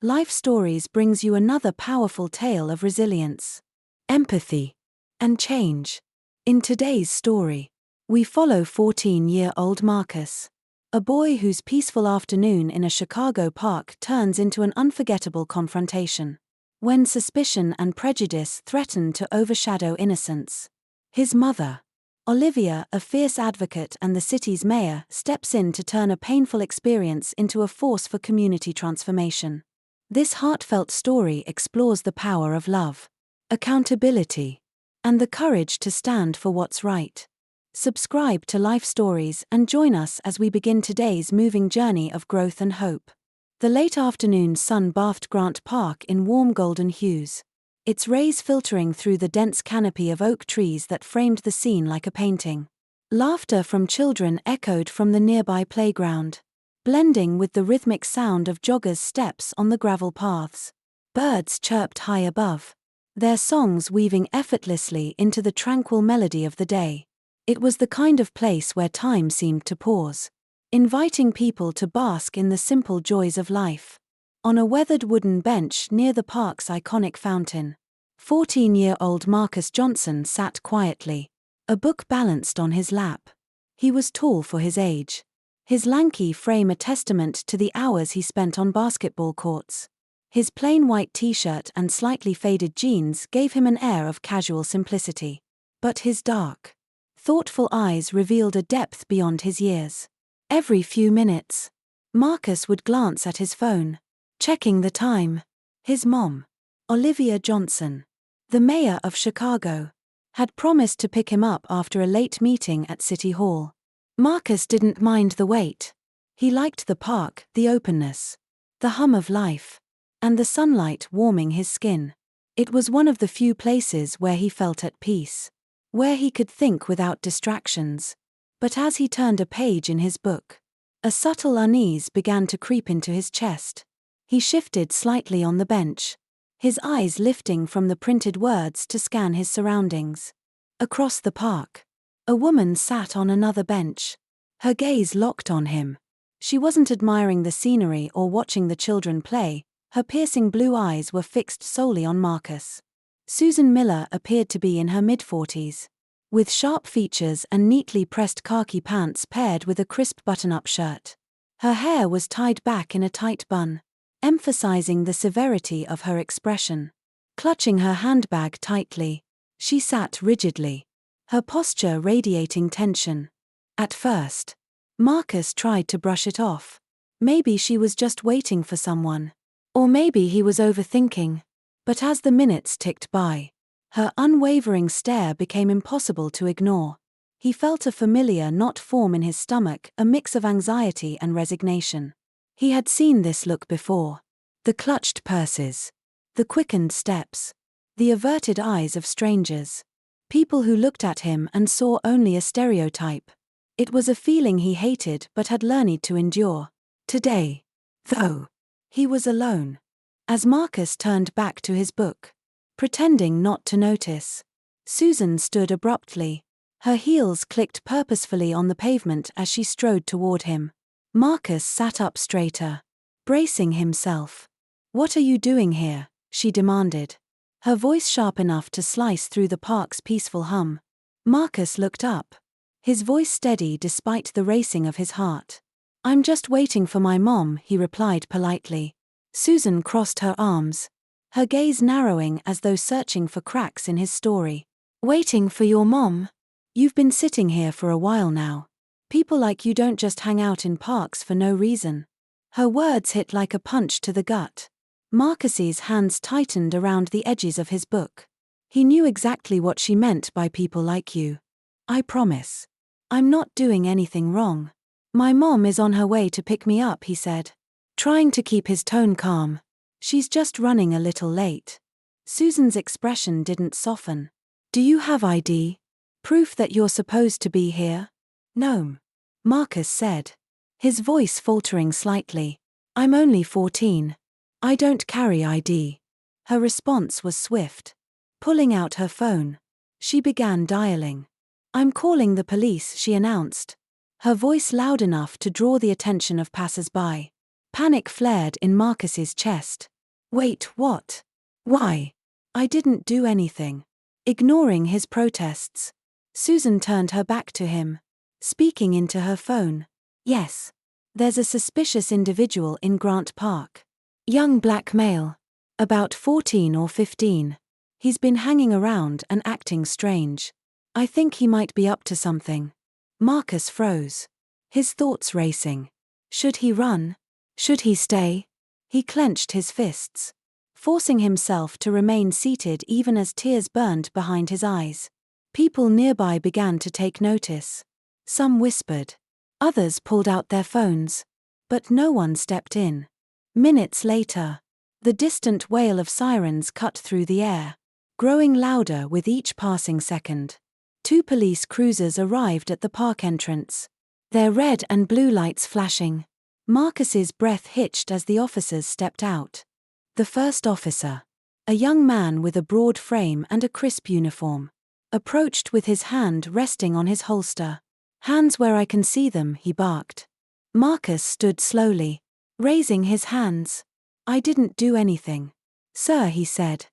Life Stories brings you another powerful tale of resilience, empathy, and change. In today's story, we follow 14-year-old Marcus, a boy whose peaceful afternoon in a Chicago park turns into an unforgettable confrontation when suspicion and prejudice threaten to overshadow innocence. His mother, Olivia, a fierce advocate and the city's mayor, steps in to turn a painful experience into a force for community transformation. This heartfelt story explores the power of love, accountability, and the courage to stand for what's right. Subscribe to Life Stories and join us as we begin today's moving journey of growth and hope. The late afternoon sun bathed Grant Park in warm golden hues, its rays filtering through the dense canopy of oak trees that framed the scene like a painting. Laughter from children echoed from the nearby playground, blending with the rhythmic sound of joggers' steps on the gravel paths. Birds chirped high above, their songs weaving effortlessly into the tranquil melody of the day. It was the kind of place where time seemed to pause, inviting people to bask in the simple joys of life. On a weathered wooden bench near the park's iconic fountain, 14-year-old Marcus Johnson sat quietly, a book balanced on his lap. He was tall for his age, his lanky frame a testament to the hours he spent on basketball courts. His plain white t-shirt and slightly faded jeans gave him an air of casual simplicity. But his dark, thoughtful eyes revealed a depth beyond his years. Every few minutes, Marcus would glance at his phone, checking the time. His mom, Olivia Johnson, the mayor of Chicago, had promised to pick him up after a late meeting at City Hall. Marcus didn't mind the wait. He liked the park, the openness, the hum of life, and the sunlight warming his skin. It was one of the few places where he felt at peace, where he could think without distractions. But as he turned a page in his book, a subtle unease began to creep into his chest. He shifted slightly on the bench, his eyes lifting from the printed words to scan his surroundings. Across the park, a woman sat on another bench, her gaze locked on him. She wasn't admiring the scenery or watching the children play, her piercing blue eyes were fixed solely on Marcus. Susan Miller appeared to be in her mid-40s, with sharp features and neatly pressed khaki pants paired with a crisp button-up shirt. Her hair was tied back in a tight bun, emphasizing the severity of her expression. Clutching her handbag tightly, she sat rigidly, her posture radiating tension. At first, Marcus tried to brush it off. Maybe she was just waiting for someone. Or maybe he was overthinking. But as the minutes ticked by, her unwavering stare became impossible to ignore. He felt a familiar knot form in his stomach, a mix of anxiety and resignation. He had seen this look before. The clutched purses, the quickened steps, the averted eyes of strangers. People who looked at him and saw only a stereotype. It was a feeling he hated but had learned to endure. Today, though, he was alone. As Marcus turned back to his book, pretending not to notice, Susan stood abruptly. Her heels clicked purposefully on the pavement as she strode toward him. Marcus sat up straighter, bracing himself. "What are you doing here?" she demanded, her voice sharp enough to slice through the park's peaceful hum. Marcus looked up, his voice steady despite the racing of his heart. "I'm just waiting for my mom," he replied politely. Susan crossed her arms, her gaze narrowing as though searching for cracks in his story. "Waiting for your mom? You've been sitting here for a while now. People like you don't just hang out in parks for no reason." Her words hit like a punch to the gut. Marcus's hands tightened around the edges of his book. He knew exactly what she meant by people like you. "I promise. I'm not doing anything wrong. My mom is on her way to pick me up," he said, trying to keep his tone calm. "She's just running a little late." Susan's expression didn't soften. "Do you have ID? Proof that you're supposed to be here?" "No," Marcus said, his voice faltering slightly. "I'm only 14. I don't carry ID." Her response was swift. Pulling out her phone, she began dialing. "I'm calling the police," she announced, her voice loud enough to draw the attention of passers-by. Panic flared in Marcus's chest. Wait, what? Why? I didn't do anything. Ignoring his protests, Susan turned her back to him, speaking into her phone. Yes. There's a suspicious individual in Grant Park. Young black male. About 14 or 15. He's been hanging around and acting strange. I think he might be up to something. Marcus froze. His thoughts racing. Should he run? Should he stay? He clenched his fists, forcing himself to remain seated even as tears burned behind his eyes. People nearby began to take notice. Some whispered. Others pulled out their phones. But no one stepped in. Minutes later, the distant wail of sirens cut through the air, growing louder with each passing second. 2 police cruisers arrived at the park entrance, their red and blue lights flashing. Marcus's breath hitched as the officers stepped out. The first officer, a young man with a broad frame and a crisp uniform, approached with his hand resting on his holster. Hands where I can see them, he barked. Marcus stood slowly, raising his hands. I didn't do anything. Sir, he said,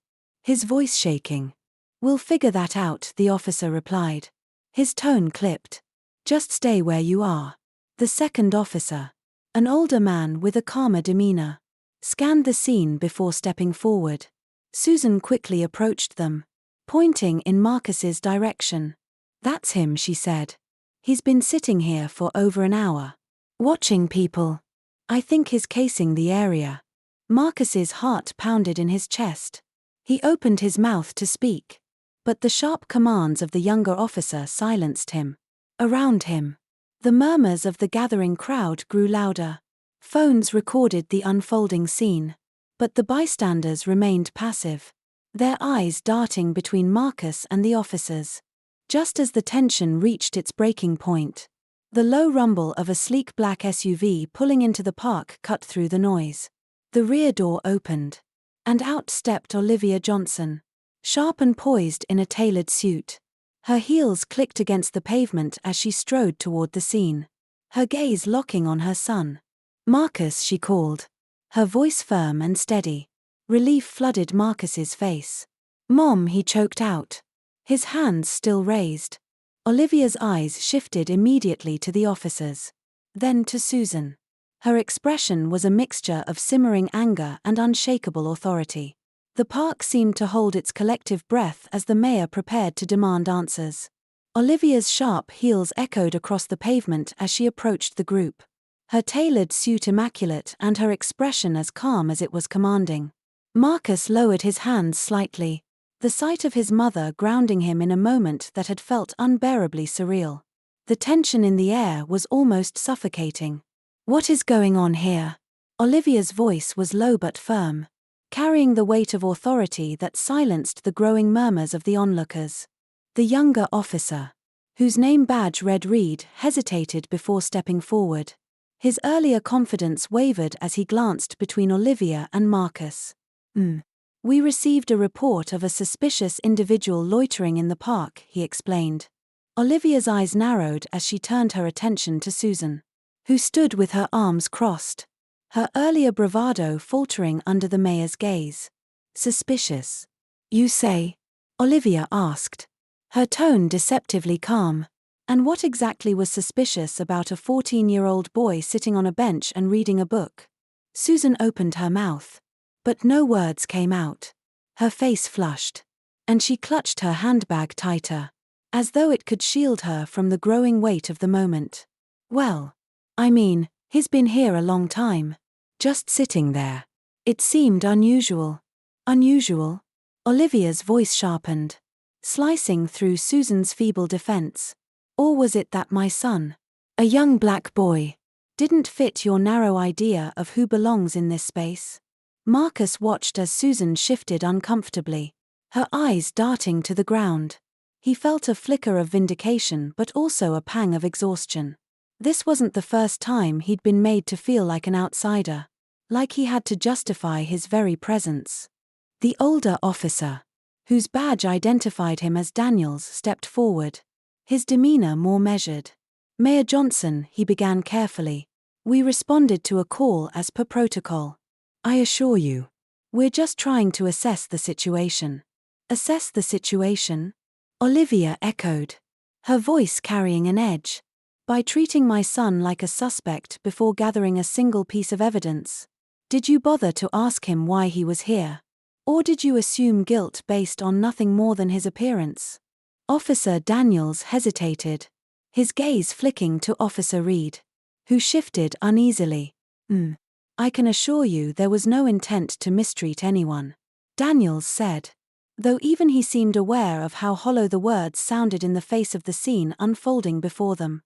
his voice shaking. We'll figure that out, the officer replied. His tone clipped. Just stay where you are. The second officer, an older man with a calmer demeanor, scanned the scene before stepping forward. Susan quickly approached them, pointing in Marcus's direction. That's him, she said. He's been sitting here for over an hour, watching people. I think he's casing the area. Marcus's heart pounded in his chest. He opened his mouth to speak, but the sharp commands of the younger officer silenced him. Around him, the murmurs of the gathering crowd grew louder. Phones recorded the unfolding scene, but the bystanders remained passive, their eyes darting between Marcus and the officers. Just as the tension reached its breaking point, the low rumble of a sleek black SUV pulling into the park cut through the noise. The rear door opened, and out stepped Olivia Johnson, sharp and poised in a tailored suit. Her heels clicked against the pavement as she strode toward the scene, her gaze locking on her son. Marcus, she called, her voice firm and steady. Relief flooded Marcus's face. Mom, he choked out, his hands still raised. Olivia's eyes shifted immediately to the officers, then to Susan. Her expression was a mixture of simmering anger and unshakable authority. The park seemed to hold its collective breath as the mayor prepared to demand answers. Olivia's sharp heels echoed across the pavement as she approached the group, her tailored suit immaculate and her expression as calm as it was commanding. Marcus lowered his hands slightly, the sight of his mother grounding him in a moment that had felt unbearably surreal. The tension in the air was almost suffocating. What is going on here? Olivia's voice was low but firm, carrying the weight of authority that silenced the growing murmurs of the onlookers. The younger officer, whose name badge read Reed, hesitated before stepping forward. His earlier confidence wavered as he glanced between Olivia and Marcus. We received a report of a suspicious individual loitering in the park, he explained. Olivia's eyes narrowed as she turned her attention to Susan, who stood with her arms crossed, her earlier bravado faltering under the mayor's gaze. Suspicious, you say? Olivia asked, her tone deceptively calm. And what exactly was suspicious about a 14-year-old boy sitting on a bench and reading a book? Susan opened her mouth, but no words came out. Her face flushed, and she clutched her handbag tighter, as though it could shield her from the growing weight of the moment. Well, I mean, he's been here a long time, just sitting there. It seemed unusual. Unusual? Olivia's voice sharpened, slicing through Susan's feeble defense. Or was it that my son, a young black boy, didn't fit your narrow idea of who belongs in this space? Marcus watched as Susan shifted uncomfortably, her eyes darting to the ground. He felt a flicker of vindication but also a pang of exhaustion. This wasn't the first time he'd been made to feel like an outsider, like he had to justify his very presence. The older officer, whose badge identified him as Daniels, stepped forward, his demeanor more measured. Mayor Johnson, he began carefully, we responded to a call as per protocol. I assure you, We're just trying to assess the situation. Assess the situation? Olivia echoed, her voice carrying an edge. By treating my son like a suspect before gathering a single piece of evidence. Did you bother to ask him why he was here? Or did you assume guilt based on nothing more than his appearance? Officer Daniels hesitated, his gaze flicking to Officer Reed, who shifted uneasily. I can assure you there was no intent to mistreat anyone, Daniels said, though even he seemed aware of how hollow the words sounded in the face of the scene unfolding before them.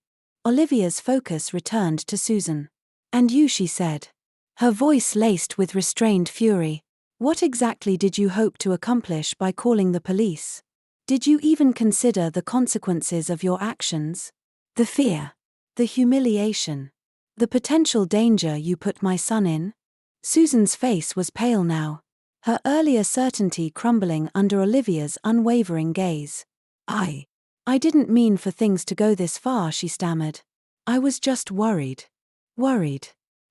Olivia's focus returned to Susan. And you, she said, her voice laced with restrained fury. What exactly did you hope to accomplish by calling the police? Did you even consider the consequences of your actions? The fear, the humiliation, the potential danger you put my son in? Susan's face was pale now, her earlier certainty crumbling under Olivia's unwavering gaze. I didn't mean for things to go this far, she stammered. I was just worried. Worried?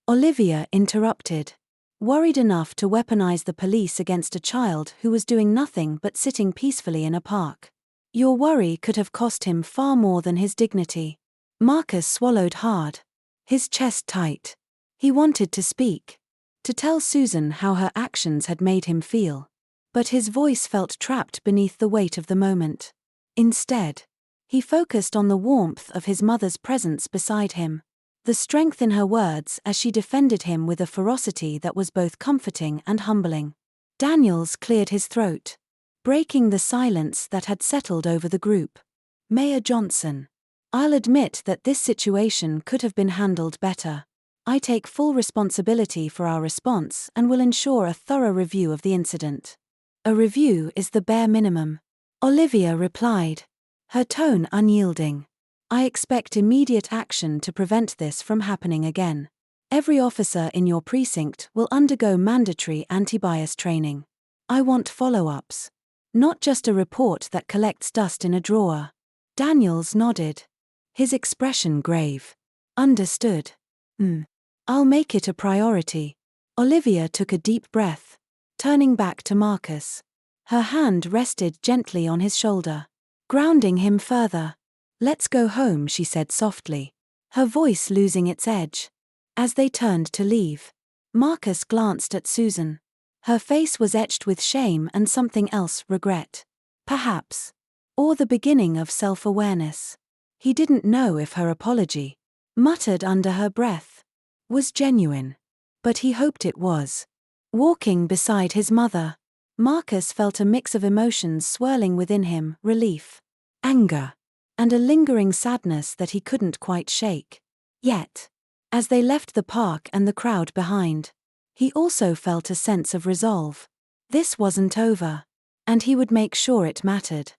Olivia interrupted. Worried enough to weaponize the police against a child who was doing nothing but sitting peacefully in a park. Your worry could have cost him far more than his dignity. Marcus swallowed hard, his chest tight. He wanted to speak, to tell Susan how her actions had made him feel. But his voice felt trapped beneath the weight of the moment. Instead, he focused on the warmth of his mother's presence beside him, the strength in her words as she defended him with a ferocity that was both comforting and humbling. Daniels cleared his throat, breaking the silence that had settled over the group. Mayor Johnson, I'll admit that this situation could have been handled better. I take full responsibility for our response and will ensure a thorough review of the incident. A review is the bare minimum, Olivia replied, her tone unyielding. I expect immediate action to prevent this from happening again. Every officer in your precinct will undergo mandatory anti-bias training. I want follow-ups, not just a report that collects dust in a drawer. Daniels nodded, his expression grave. Understood. I'll make it a priority. Olivia took a deep breath, turning back to Marcus. Her hand rested gently on his shoulder, grounding him further. Let's go home, she said softly, her voice losing its edge. As they turned to leave, Marcus glanced at Susan. Her face was etched with shame and something else, regret. Perhaps. Or the beginning of self-awareness. He didn't know if her apology, muttered under her breath, was genuine. But he hoped it was. Walking beside his mother, Marcus felt a mix of emotions swirling within him, relief, anger, and a lingering sadness that he couldn't quite shake. Yet, as they left the park and the crowd behind, he also felt a sense of resolve. This wasn't over, and he would make sure it mattered.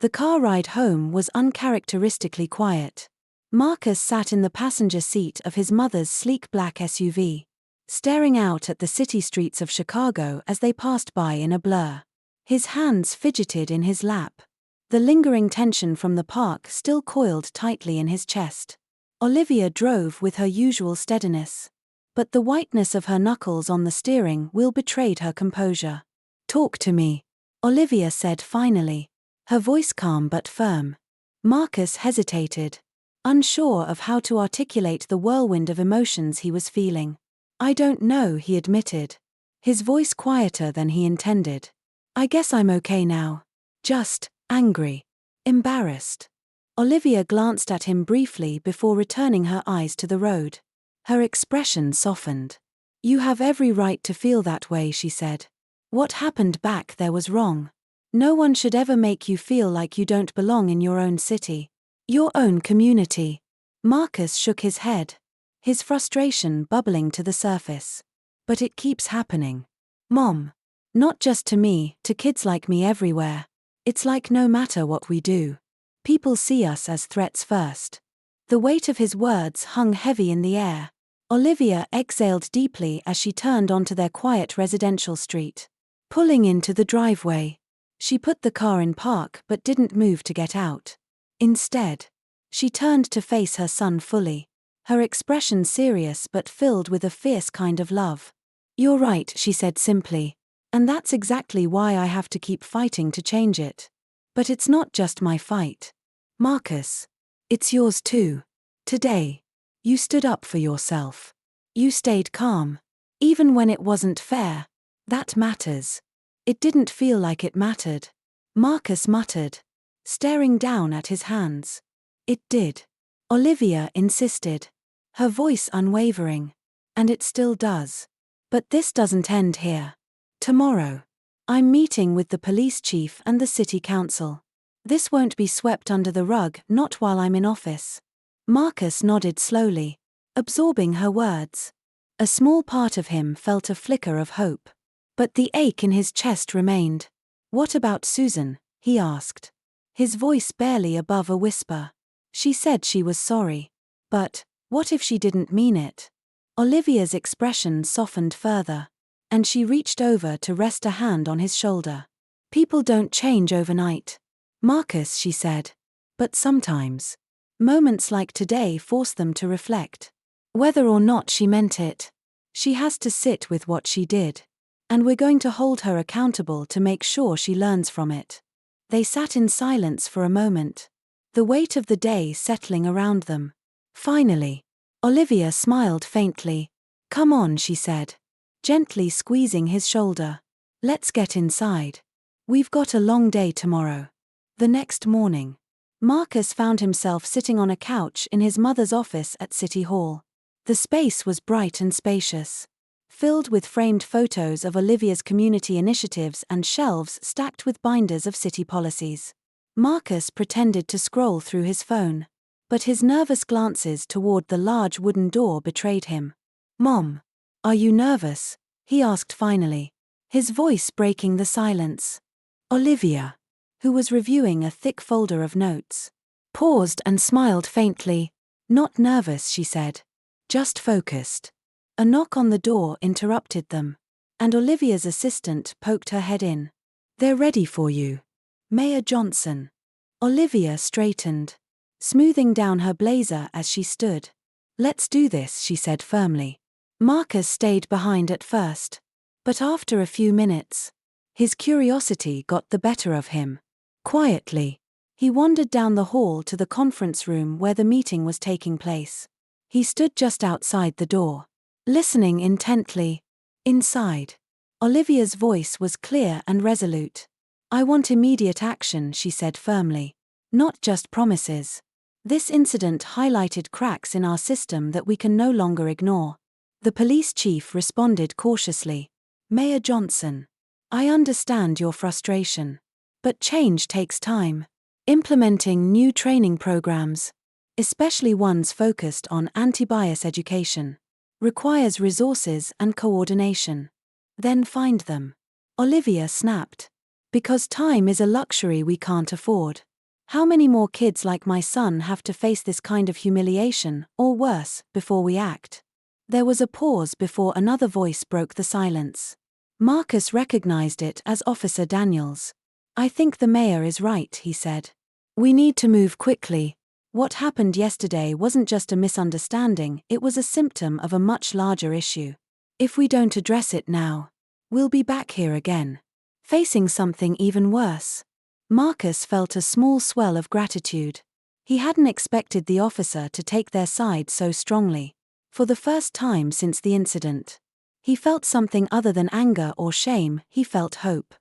The car ride home was uncharacteristically quiet. Marcus sat in the passenger seat of his mother's sleek black SUV, staring out at the city streets of Chicago as they passed by in a blur. His hands fidgeted in his lap, the lingering tension from the park still coiled tightly in his chest. Olivia drove with her usual steadiness, but the whiteness of her knuckles on the steering wheel betrayed her composure. Talk to me, Olivia said finally, her voice calm but firm. Marcus hesitated, unsure of how to articulate the whirlwind of emotions he was feeling. I don't know, he admitted, his voice quieter than he intended. I guess I'm okay now. Just angry. Embarrassed. Olivia glanced at him briefly before returning her eyes to the road. Her expression softened. You have every right to feel that way, she said. What happened back there was wrong. No one should ever make you feel like you don't belong in your own city, your own community. Marcus shook his head, his frustration bubbling to the surface. But it keeps happening. Mom. Not just to me, to kids like me everywhere. It's like no matter what we do, people see us as threats first. The weight of his words hung heavy in the air. Olivia exhaled deeply as she turned onto their quiet residential street. Pulling into the driveway, she put the car in park but didn't move to get out. Instead, she turned to face her son fully, her expression serious but filled with a fierce kind of love. You're right, she said simply. And that's exactly why I have to keep fighting to change it. But it's not just my fight, Marcus. It's yours too. Today, you stood up for yourself. You stayed calm. Even when it wasn't fair. That matters. It didn't feel like it mattered. Marcus muttered, staring down at his hands. It did. Olivia insisted, her voice unwavering. And it still does. But this doesn't end here. Tomorrow, I'm meeting with the police chief and the city council. This won't be swept under the rug, not while I'm in office. Marcus nodded slowly, absorbing her words. A small part of him felt a flicker of hope. But the ache in his chest remained. What about Susan? He asked. His voice barely above a whisper. She said she was sorry. But, what if she didn't mean it? Olivia's expression softened further, and she reached over to rest a hand on his shoulder. People don't change overnight, Marcus, she said. But sometimes, moments like today force them to reflect. Whether or not she meant it, she has to sit with what she did. And we're going to hold her accountable to make sure she learns from it. They sat in silence for a moment, the weight of the day settling around them. Finally, Olivia smiled faintly. Come on, she said, gently squeezing his shoulder. Let's get inside. We've got a long day tomorrow. The next morning, Marcus found himself sitting on a couch in his mother's office at City Hall. The space was bright and spacious, filled with framed photos of Olivia's community initiatives and shelves stacked with binders of city policies. Marcus pretended to scroll through his phone, but his nervous glances toward the large wooden door betrayed him. Mom, are you nervous? He asked finally, his voice breaking the silence. Olivia, who was reviewing a thick folder of notes, paused and smiled faintly. Not nervous, she said. Just focused. A knock on the door interrupted them, and Olivia's assistant poked her head in. They're ready for you. Mayor Johnson. Olivia straightened, smoothing down her blazer as she stood. Let's do this, she said firmly. Marcus stayed behind at first, but after a few minutes, his curiosity got the better of him. Quietly, he wandered down the hall to the conference room where the meeting was taking place. He stood just outside the door, listening intently. Inside, Olivia's voice was clear and resolute. I want immediate action, she said firmly. Not just promises. This incident highlighted cracks in our system that we can no longer ignore. The police chief responded cautiously. Mayor Johnson, I understand your frustration. But change takes time. Implementing new training programs, especially ones focused on anti-bias education, requires resources and coordination. Then find them. Olivia snapped. Because time is a luxury we can't afford. How many more kids like my son have to face this kind of humiliation, or worse, before we act? There was a pause before another voice broke the silence. Marcus recognized it as Officer Daniels. I think the mayor is right, he said. We need to move quickly. What happened yesterday wasn't just a misunderstanding, it was a symptom of a much larger issue. If we don't address it now, we'll be back here again, facing something even worse. Marcus felt a small swell of gratitude. He hadn't expected the officer to take their side so strongly. For the first time since the incident, he felt something other than anger or shame, he felt hope.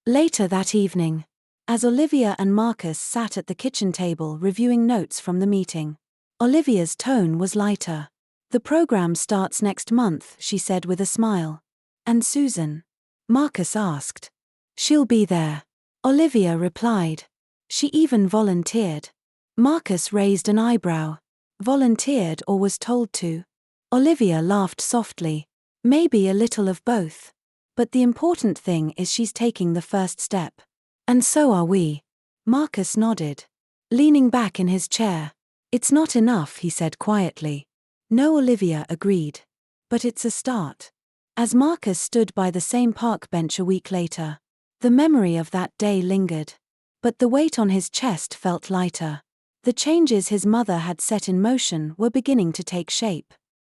Later that evening, as Olivia and Marcus sat at the kitchen table reviewing notes from the meeting, Olivia's tone was lighter. The program starts next month, she said with a smile. And Susan? Marcus asked. She'll be there. Olivia replied. She even volunteered. Marcus raised an eyebrow. Volunteered or was told to? Olivia laughed softly. Maybe a little of both. But the important thing is she's taking the first step. And so are we. Marcus nodded, leaning back in his chair. It's not enough, he said quietly. No, Olivia agreed. But it's a start. As Marcus stood by the same park bench a week later, the memory of that day lingered. But the weight on his chest felt lighter. The changes his mother had set in motion were beginning to take shape.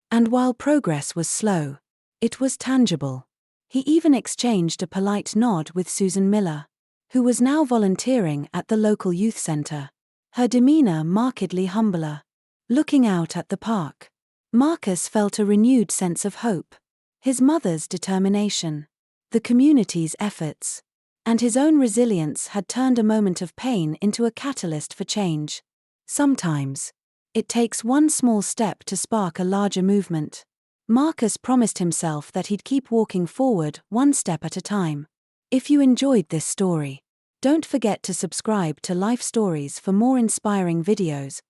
And while progress was slow, it was tangible. He even exchanged a polite nod with Susan Miller, who was now volunteering at the local youth center, her demeanor markedly humbler. Looking out at the park, Marcus felt a renewed sense of hope. His mother's determination, the community's efforts, and his own resilience had turned a moment of pain into a catalyst for change. Sometimes, it takes one small step to spark a larger movement. Marcus promised himself that he'd keep walking forward one step at a time. If you enjoyed this story, don't forget to subscribe to Life Stories for more inspiring videos.